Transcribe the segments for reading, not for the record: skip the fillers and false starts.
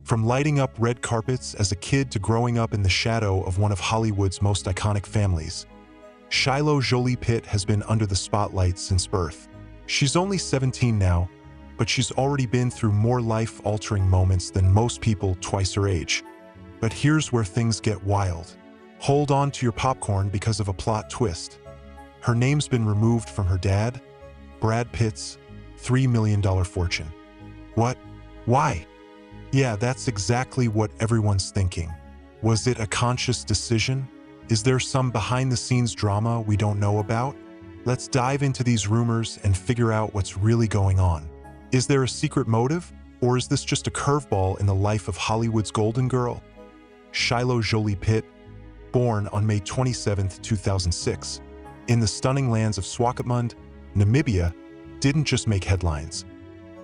From lighting up red carpets as a kid to growing up in the shadow of one of Hollywood's most iconic families, Shiloh Jolie-Pitt has been under the spotlight since birth. She's only 17 now, but she's already been through more life-altering moments than most people twice her age. But here's where things get wild. Hold on to your popcorn because of a plot twist. Her name's been removed from her dad, Brad Pitt's $3 million fortune. What? Why? Yeah, that's exactly what everyone's thinking. Was it a conscious decision? Is there some behind-the-scenes drama we don't know about? Let's dive into these rumors and figure out what's really going on. Is there a secret motive, or is this just a curveball in the life of Hollywood's golden girl? Shiloh Jolie-Pitt, born on May 27, 2006, in the stunning lands of Swakopmund, Namibia, didn't just make headlines.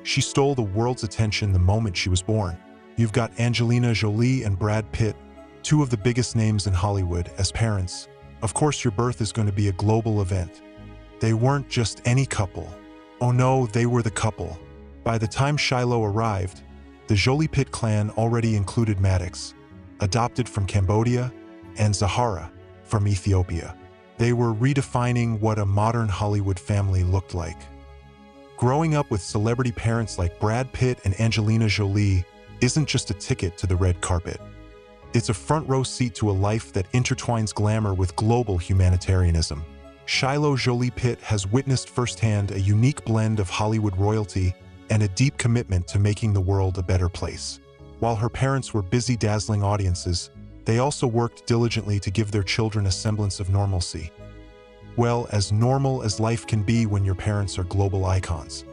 She stole the world's attention the moment she was born. You've got Angelina Jolie and Brad Pitt, two of the biggest names in Hollywood, as parents. Of course, your birth is going to be a global event. They weren't just any couple. Oh no, they were the couple. By the time Shiloh arrived, the Jolie-Pitt clan already included Maddox, adopted from Cambodia, and Zahara, from Ethiopia. They were redefining what a modern Hollywood family looked like. Growing up with celebrity parents like Brad Pitt and Angelina Jolie isn't just a ticket to the red carpet. It's a front-row seat to a life that intertwines glamour with global humanitarianism. Shiloh Jolie-Pitt has witnessed firsthand a unique blend of Hollywood royalty and a deep commitment to making the world a better place. While her parents were busy dazzling audiences, they also worked diligently to give their children a semblance of normalcy. Well, as normal as life can be when your parents are global icons.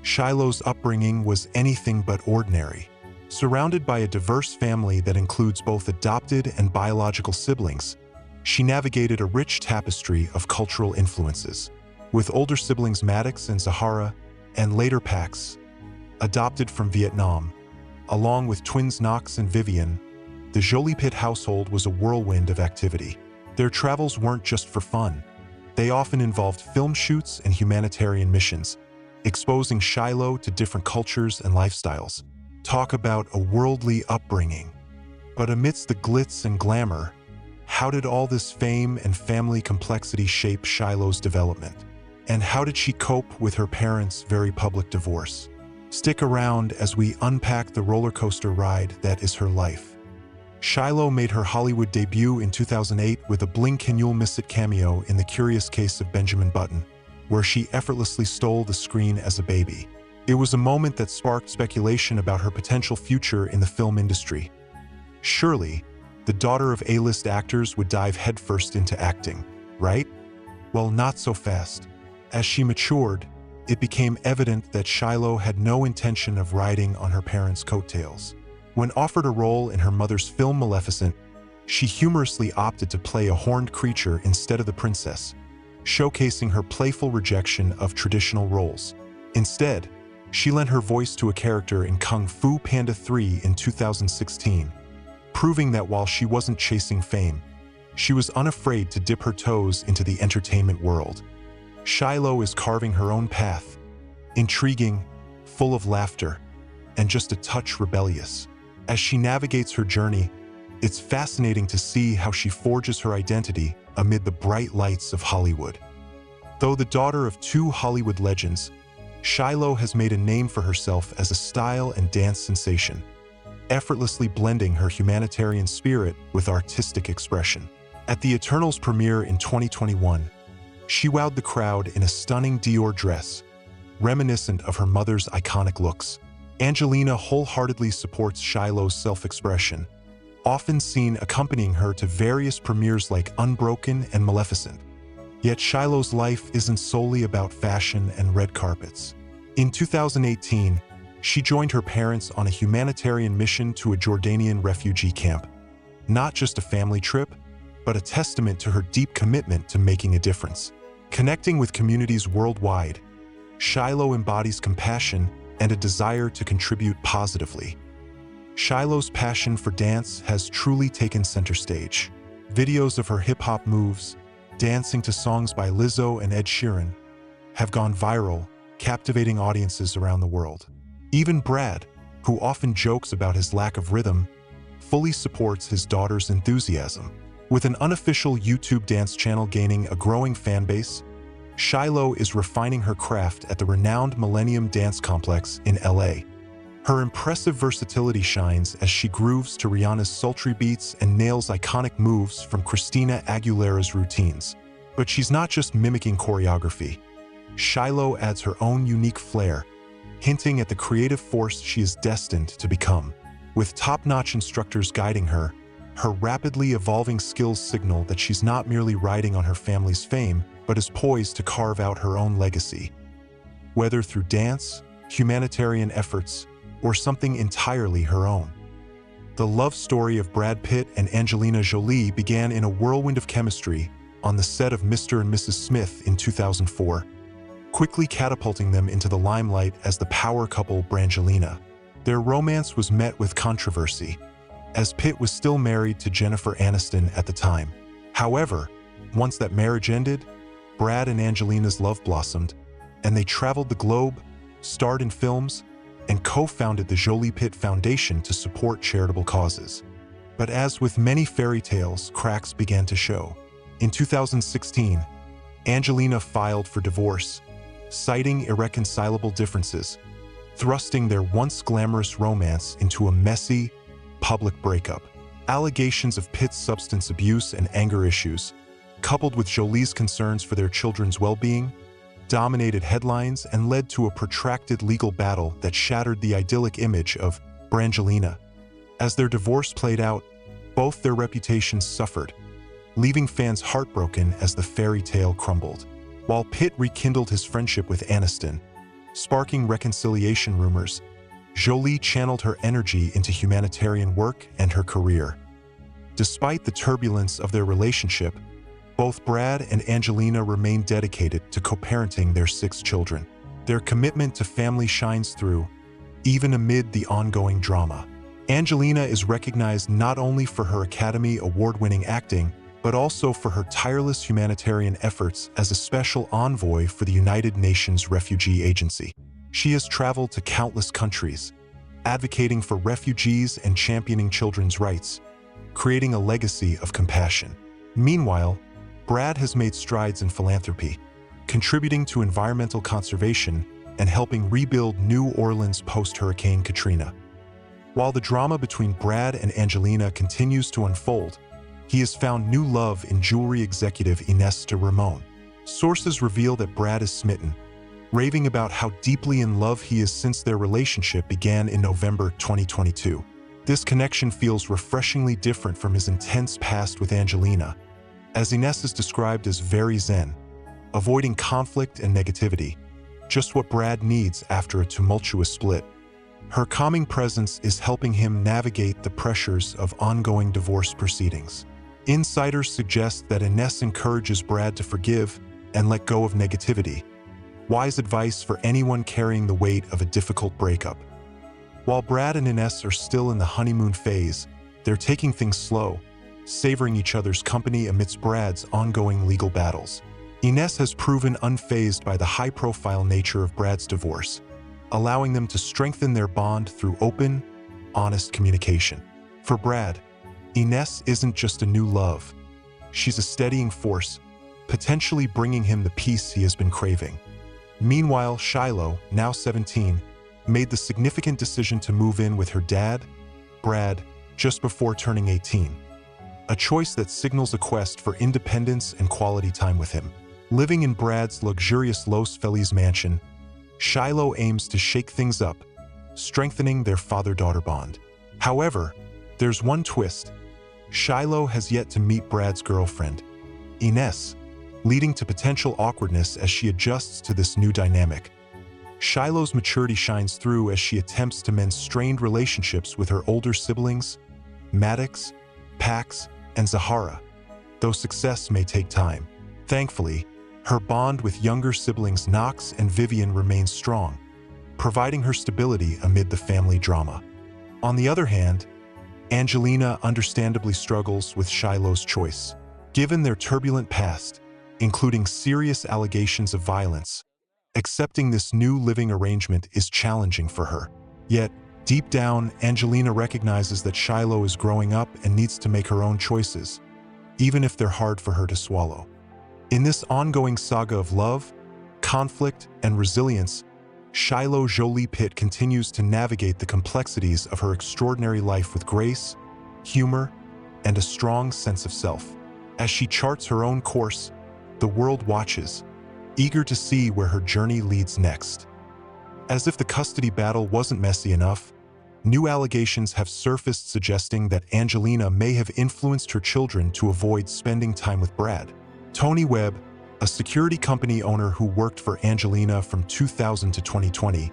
Shiloh's upbringing was anything but ordinary. Surrounded by a diverse family that includes both adopted and biological siblings, she navigated a rich tapestry of cultural influences. With older siblings Maddox and Zahara, and later Pax, adopted from Vietnam, along with twins Knox and Vivian, the Jolie-Pitt household was a whirlwind of activity. Their travels weren't just for fun. They often involved film shoots and humanitarian missions, exposing Shiloh to different cultures and lifestyles. Talk about a worldly upbringing. But amidst the glitz and glamour, how did all this fame and family complexity shape Shiloh's development? And how did she cope with her parents' very public divorce? Stick around as we unpack the roller coaster ride that is her life. Shiloh made her Hollywood debut in 2008 with a Blink Can You'll Miss It cameo in The Curious Case of Benjamin Button, where she effortlessly stole the screen as a baby. It was a moment that sparked speculation about her potential future in the film industry. Surely, the daughter of A-list actors would dive headfirst into acting, right? Well, not so fast. As she matured, it became evident that Shiloh had no intention of riding on her parents' coattails. When offered a role in her mother's film Maleficent, she humorously opted to play a horned creature instead of the princess, showcasing her playful rejection of traditional roles. Instead, she lent her voice to a character in Kung Fu Panda 3 in 2016, proving that while she wasn't chasing fame, she was unafraid to dip her toes into the entertainment world. Shiloh is carving her own path, intriguing, full of laughter, and just a touch rebellious. As she navigates her journey, it's fascinating to see how she forges her identity amid the bright lights of Hollywood. Though the daughter of two Hollywood legends, Shiloh has made a name for herself as a style and dance sensation, effortlessly blending her humanitarian spirit with artistic expression. At the Eternals premiere in 2021, she wowed the crowd in a stunning Dior dress, reminiscent of her mother's iconic looks. Angelina wholeheartedly supports Shiloh's self-expression, often seen accompanying her to various premieres like Unbroken and Maleficent. Yet Shiloh's life isn't solely about fashion and red carpets. In 2018, she joined her parents on a humanitarian mission to a Jordanian refugee camp. Not just a family trip, but a testament to her deep commitment to making a difference. Connecting with communities worldwide, Shiloh embodies compassion and a desire to contribute positively. Shiloh's passion for dance has truly taken center stage. Videos of her hip-hop moves, dancing to songs by Lizzo and Ed Sheeran, have gone viral, captivating audiences around the world. Even Brad, who often jokes about his lack of rhythm, fully supports his daughter's enthusiasm. With an unofficial YouTube dance channel gaining a growing fan base, Shiloh is refining her craft at the renowned Millennium Dance Complex in LA. Her impressive versatility shines as she grooves to Rihanna's sultry beats and nails iconic moves from Christina Aguilera's routines. But she's not just mimicking choreography. Shiloh adds her own unique flair, hinting at the creative force she is destined to become. With top-notch instructors guiding her, her rapidly evolving skills signal that she's not merely riding on her family's fame, but is poised to carve out her own legacy. Whether through dance, humanitarian efforts, or something entirely her own. The love story of Brad Pitt and Angelina Jolie began in a whirlwind of chemistry on the set of Mr. and Mrs. Smith in 2004, quickly catapulting them into the limelight as the power couple Brangelina. Their romance was met with controversy, as Pitt was still married to Jennifer Aniston at the time. However, once that marriage ended, Brad and Angelina's love blossomed, and they traveled the globe, starred in films, and co-founded the Jolie-Pitt Foundation to support charitable causes. But as with many fairy tales, cracks began to show. In 2016, Angelina filed for divorce, citing irreconcilable differences, thrusting their once glamorous romance into a messy, public breakup. Allegations of Pitt's substance abuse and anger issues, coupled with Jolie's concerns for their children's well-being, dominated headlines and led to a protracted legal battle that shattered the idyllic image of Brangelina. As their divorce played out, both their reputations suffered, leaving fans heartbroken as the fairy tale crumbled. While Pitt rekindled his friendship with Aniston, sparking reconciliation rumors, Jolie channeled her energy into humanitarian work and her career. Despite the turbulence of their relationship, both Brad and Angelina remain dedicated to co-parenting their 6 children. Their commitment to family shines through, even amid the ongoing drama. Angelina is recognized not only for her Academy Award-winning acting, but also for her tireless humanitarian efforts as a special envoy for the United Nations Refugee Agency. She has traveled to countless countries, advocating for refugees and championing children's rights, creating a legacy of compassion. Meanwhile, Brad has made strides in philanthropy, contributing to environmental conservation and helping rebuild New Orleans post-Hurricane Katrina. While the drama between Brad and Angelina continues to unfold, he has found new love in jewelry executive Ines de Ramon. Sources reveal that Brad is smitten, raving about how deeply in love he is since their relationship began in November 2022. This connection feels refreshingly different from his intense past with Angelina, as Ines is described as very zen, avoiding conflict and negativity, just what Brad needs after a tumultuous split. Her calming presence is helping him navigate the pressures of ongoing divorce proceedings. Insiders suggest that Ines encourages Brad to forgive and let go of negativity, wise advice for anyone carrying the weight of a difficult breakup. While Brad and Ines are still in the honeymoon phase, they're taking things slow, savoring each other's company amidst Brad's ongoing legal battles. Ines has proven unfazed by the high-profile nature of Brad's divorce, allowing them to strengthen their bond through open, honest communication. For Brad, Ines isn't just a new love. She's a steadying force, potentially bringing him the peace he has been craving. Meanwhile, Shiloh, now 17, made the significant decision to move in with her dad, Brad, just before turning 18. A choice that signals a quest for independence and quality time with him. Living in Brad's luxurious Los Feliz mansion, Shiloh aims to shake things up, strengthening their father-daughter bond. However, there's one twist. Shiloh has yet to meet Brad's girlfriend, Ines, leading to potential awkwardness as she adjusts to this new dynamic. Shiloh's maturity shines through as she attempts to mend strained relationships with her older siblings, Maddox, Pax, and Zahara, though success may take time. Thankfully, her bond with younger siblings Knox and Vivian remains strong, providing her stability amid the family drama. On the other hand, Angelina understandably struggles with Shiloh's choice. Given their turbulent past, including serious allegations of violence, accepting this new living arrangement is challenging for her. Yet, Deep down, Angelina recognizes that Shiloh is growing up and needs to make her own choices, even if they're hard for her to swallow. In this ongoing saga of love, conflict, and resilience, Shiloh Jolie-Pitt continues to navigate the complexities of her extraordinary life with grace, humor, and a strong sense of self. As she charts her own course, the world watches, eager to see where her journey leads next. As if the custody battle wasn't messy enough, new allegations have surfaced suggesting that Angelina may have influenced her children to avoid spending time with Brad. Tony Webb, a security company owner who worked for Angelina from 2000 to 2020,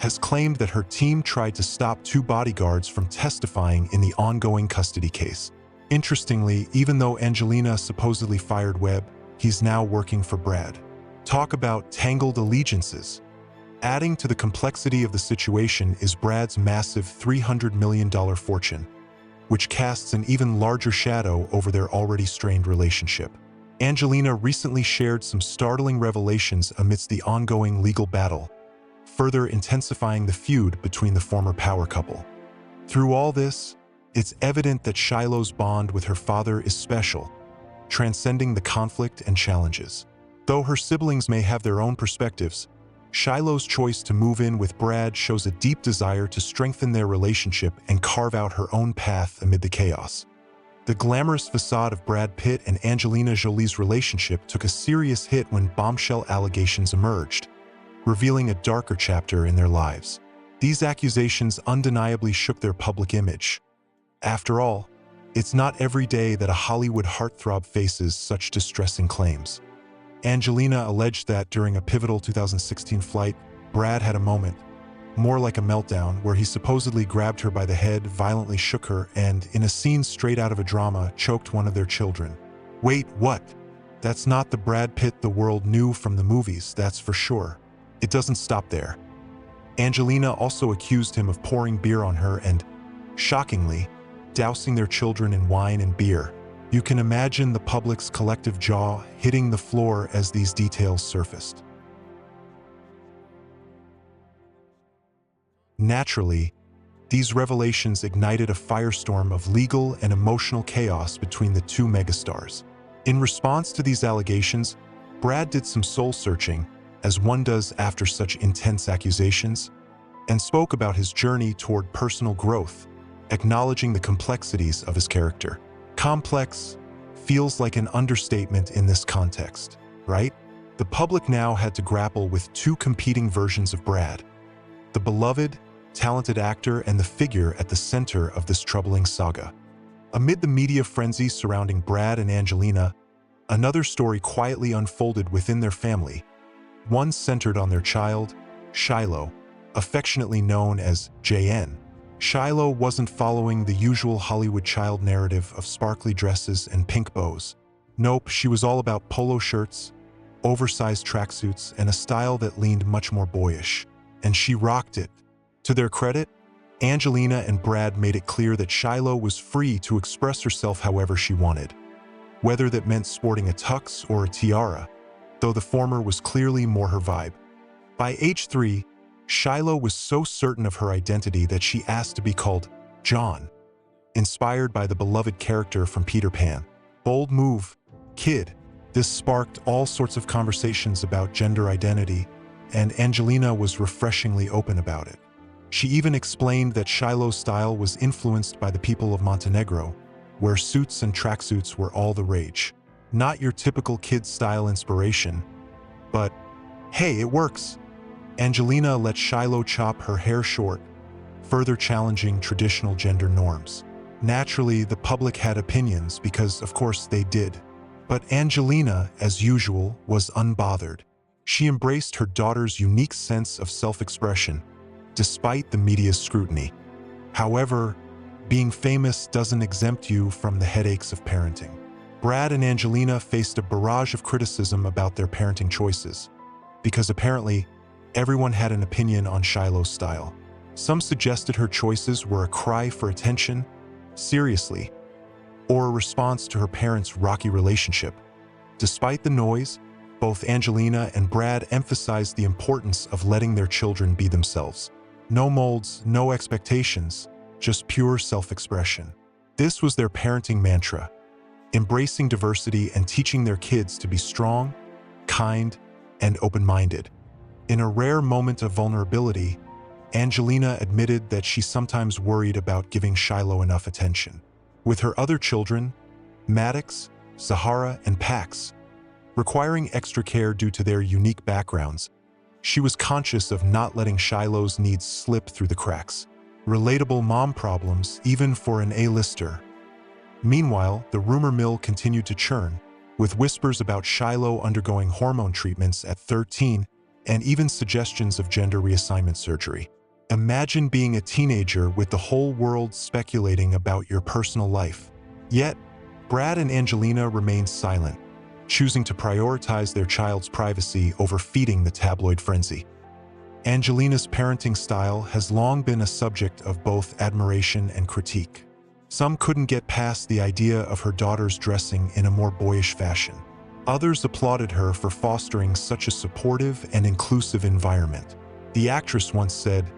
has claimed that her team tried to stop two bodyguards from testifying in the ongoing custody case. Interestingly, even though Angelina supposedly fired Webb, he's now working for Brad. Talk about tangled allegiances. Adding to the complexity of the situation is Brad's massive $300 million fortune, which casts an even larger shadow over their already strained relationship. Angelina recently shared some startling revelations amidst the ongoing legal battle, further intensifying the feud between the former power couple. Through all this, it's evident that Shiloh's bond with her father is special, transcending the conflict and challenges. Though her siblings may have their own perspectives, Shiloh's choice to move in with Brad shows a deep desire to strengthen their relationship and carve out her own path amid the chaos. The glamorous facade of Brad Pitt and Angelina Jolie's relationship took a serious hit when bombshell allegations emerged, revealing a darker chapter in their lives. These accusations undeniably shook their public image. After all, it's not every day that a Hollywood heartthrob faces such distressing claims. Angelina alleged that during a pivotal 2016 flight, Brad had a moment, more like a meltdown, where he supposedly grabbed her by the head, violently shook her, and, in a scene straight out of a drama, choked one of their children. Wait, what? That's not the Brad Pitt the world knew from the movies, that's for sure. It doesn't stop there. Angelina also accused him of pouring beer on her and, shockingly, dousing their children in wine and beer. You can imagine the public's collective jaw hitting the floor as these details surfaced. Naturally, these revelations ignited a firestorm of legal and emotional chaos between the two megastars. In response to these allegations, Brad did some soul-searching, as one does after such intense accusations, and spoke about his journey toward personal growth, acknowledging the complexities of his character. Complex feels like an understatement in this context, right? The public now had to grapple with two competing versions of Brad: the beloved, talented actor and the figure at the center of this troubling saga. Amid the media frenzy surrounding Brad and Angelina, another story quietly unfolded within their family, one centered on their child, Shiloh, affectionately known as JN. Shiloh wasn't following the usual Hollywood child narrative of sparkly dresses and pink bows. Nope, she was all about polo shirts, oversized tracksuits, and a style that leaned much more boyish. And she rocked it. To their credit, Angelina and Brad made it clear that Shiloh was free to express herself however she wanted, whether that meant sporting a tux or a tiara, though the former was clearly more her vibe. By age 3, Shiloh was so certain of her identity that she asked to be called John, inspired by the beloved character from Peter Pan. Bold move, kid. This sparked all sorts of conversations about gender identity, and Angelina was refreshingly open about it. She even explained that Shiloh's style was influenced by the people of Montenegro, where suits and tracksuits were all the rage. Not your typical kid-style inspiration, but hey, it works. Angelina let Shiloh chop her hair short, further challenging traditional gender norms. Naturally, the public had opinions because, of course, they did. But Angelina, as usual, was unbothered. She embraced her daughter's unique sense of self-expression, despite the media's scrutiny. However, being famous doesn't exempt you from the headaches of parenting. Brad and Angelina faced a barrage of criticism about their parenting choices, because apparently, everyone had an opinion on Shiloh's style. Some suggested her choices were a cry for attention, seriously, or a response to her parents' rocky relationship. Despite the noise, both Angelina and Brad emphasized the importance of letting their children be themselves. No molds, no expectations, just pure self-expression. This was their parenting mantra, embracing diversity and teaching their kids to be strong, kind, and open-minded. In a rare moment of vulnerability, Angelina admitted that she sometimes worried about giving Shiloh enough attention. With her other children, Maddox, Zahara, and Pax, requiring extra care due to their unique backgrounds, she was conscious of not letting Shiloh's needs slip through the cracks. Relatable mom problems, even for an A-lister. Meanwhile, the rumor mill continued to churn, with whispers about Shiloh undergoing hormone treatments at 13 and even suggestions of gender reassignment surgery. Imagine being a teenager with the whole world speculating about your personal life. Yet, Brad and Angelina remained silent, choosing to prioritize their child's privacy over feeding the tabloid frenzy. Angelina's parenting style has long been a subject of both admiration and critique. Some couldn't get past the idea of her daughters dressing in a more boyish fashion. Others applauded her for fostering such a supportive and inclusive environment. The actress once said,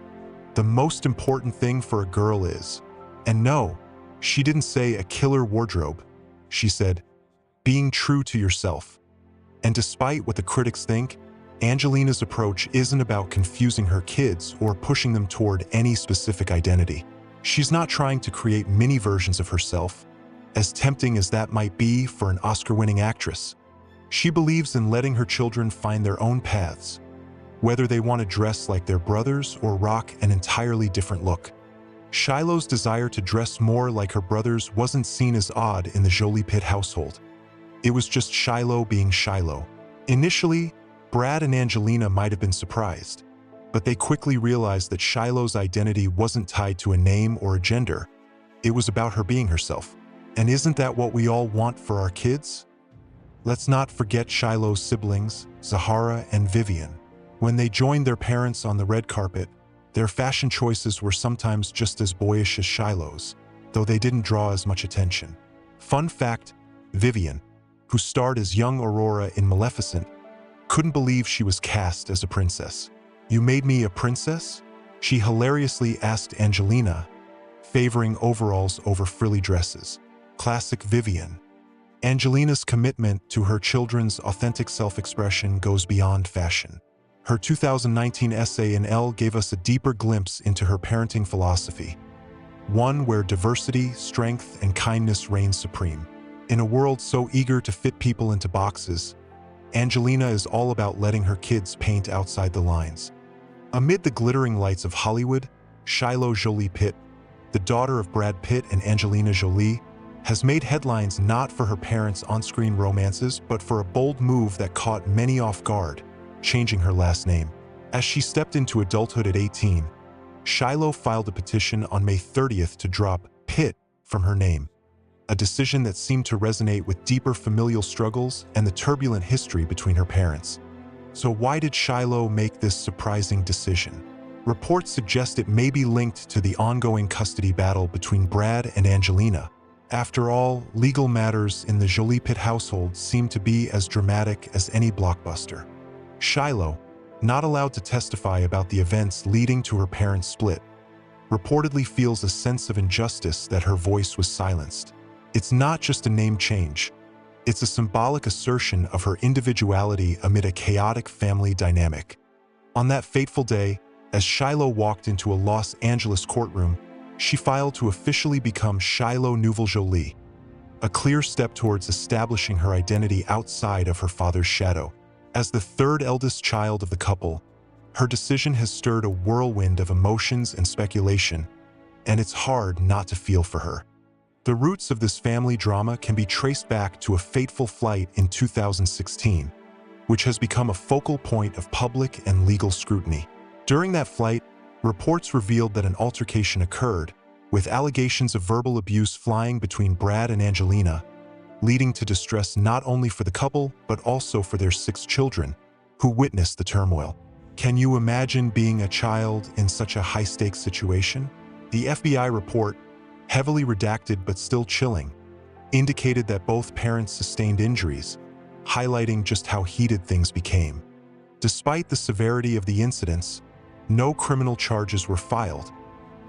"The most important thing for a girl is," and no, she didn't say a killer wardrobe. She said, being true to yourself. And despite what the critics think, Angelina's approach isn't about confusing her kids or pushing them toward any specific identity. She's not trying to create mini versions of herself, as tempting as that might be for an Oscar-winning actress. She believes in letting her children find their own paths, whether they want to dress like their brothers or rock an entirely different look. Shiloh's desire to dress more like her brothers wasn't seen as odd in the Jolie-Pitt household. It was just Shiloh being Shiloh. Initially, Brad and Angelina might have been surprised, but they quickly realized that Shiloh's identity wasn't tied to a name or a gender. It was about her being herself. And isn't that what we all want for our kids? Let's not forget Shiloh's siblings, Zahara and Vivian. When they joined their parents on the red carpet, their fashion choices were sometimes just as boyish as Shiloh's, though they didn't draw as much attention. Fun fact, Vivian, who starred as young Aurora in Maleficent, couldn't believe she was cast as a princess. "You made me a princess?" she hilariously asked Angelina, favoring overalls over frilly dresses. Classic Vivian. Angelina's commitment to her children's authentic self-expression goes beyond fashion. Her 2019 essay in Elle gave us a deeper glimpse into her parenting philosophy, one where diversity, strength, and kindness reign supreme. In a world so eager to fit people into boxes, Angelina is all about letting her kids paint outside the lines. Amid the glittering lights of Hollywood, Shiloh Jolie-Pitt, the daughter of Brad Pitt and Angelina Jolie, has made headlines not for her parents' on-screen romances, but for a bold move that caught many off guard, changing her last name. As she stepped into adulthood at 18, Shiloh filed a petition on May 30th to drop Pitt from her name, a decision that seemed to resonate with deeper familial struggles and the turbulent history between her parents. So why did Shiloh make this surprising decision? Reports suggest it may be linked to the ongoing custody battle between Brad and Angelina. After all, legal matters in the Jolie-Pitt household seem to be as dramatic as any blockbuster. Shiloh, not allowed to testify about the events leading to her parents' split, reportedly feels a sense of injustice that her voice was silenced. It's not just a name change. It's a symbolic assertion of her individuality amid a chaotic family dynamic. On that fateful day, as Shiloh walked into a Los Angeles courtroom, she filed to officially become Shiloh Nouvelle Jolie, a clear step towards establishing her identity outside of her father's shadow. As the third eldest child of the couple, her decision has stirred a whirlwind of emotions and speculation, and it's hard not to feel for her. The roots of this family drama can be traced back to a fateful flight in 2016, which has become a focal point of public and legal scrutiny. During that flight, reports revealed that an altercation occurred, with allegations of verbal abuse flying between Brad and Angelina, leading to distress not only for the couple, but also for their 6 children, who witnessed the turmoil. Can you imagine being a child in such a high-stakes situation? The FBI report, heavily redacted but still chilling, indicated that both parents sustained injuries, highlighting just how heated things became. Despite the severity of the incidents, No criminal charges were filed,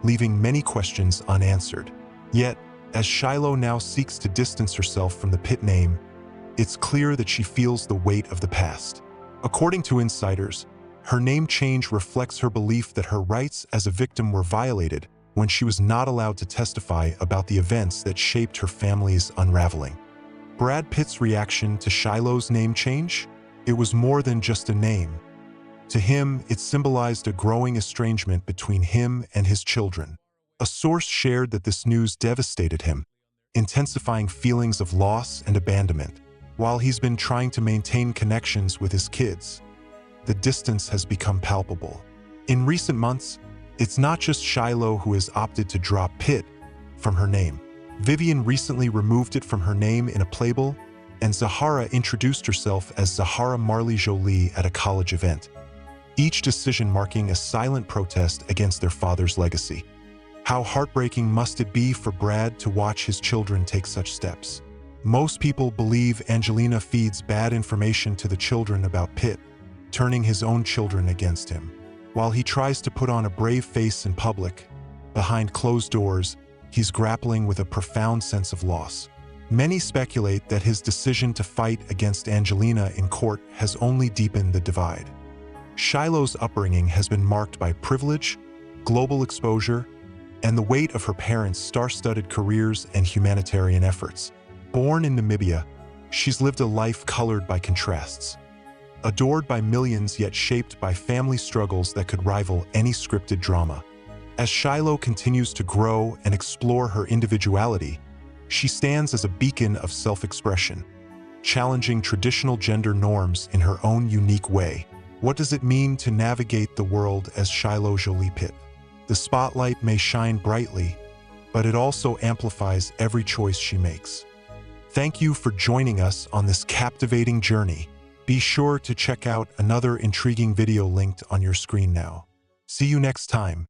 leaving many questions unanswered. Yet, as Shiloh now seeks to distance herself from the Pitt name, it's clear that she feels the weight of the past. According to insiders, her name change reflects her belief that her rights as a victim were violated when she was not allowed to testify about the events that shaped her family's unraveling. Brad Pitt's reaction to Shiloh's name change? It was more than just a name. To him, it symbolized a growing estrangement between him and his children. A source shared that this news devastated him, intensifying feelings of loss and abandonment. While he's been trying to maintain connections with his kids, the distance has become palpable. In recent months, it's not just Shiloh who has opted to drop Pitt from her name. Vivian recently removed it from her name in a playbill, and Zahara introduced herself as Zahara Marley Jolie at a college event, each decision marking a silent protest against their father's legacy. How heartbreaking must it be for Brad to watch his children take such steps? Most people believe Angelina feeds bad information to the children about Pitt, turning his own children against him. While he tries to put on a brave face in public, behind closed doors, he's grappling with a profound sense of loss. Many speculate that his decision to fight against Angelina in court has only deepened the divide. Shiloh's upbringing has been marked by privilege, global exposure, and the weight of her parents' star-studded careers and humanitarian efforts. Born in Namibia, she's lived a life colored by contrasts. Adored by millions yet shaped by family struggles that could rival any scripted drama. As Shiloh continues to grow and explore her individuality, she stands as a beacon of self-expression, challenging traditional gender norms in her own unique way. What does it mean to navigate the world as Shiloh Jolie-Pitt? The spotlight may shine brightly, but it also amplifies every choice she makes. Thank you for joining us on this captivating journey. Be sure to check out another intriguing video linked on your screen now. See you next time.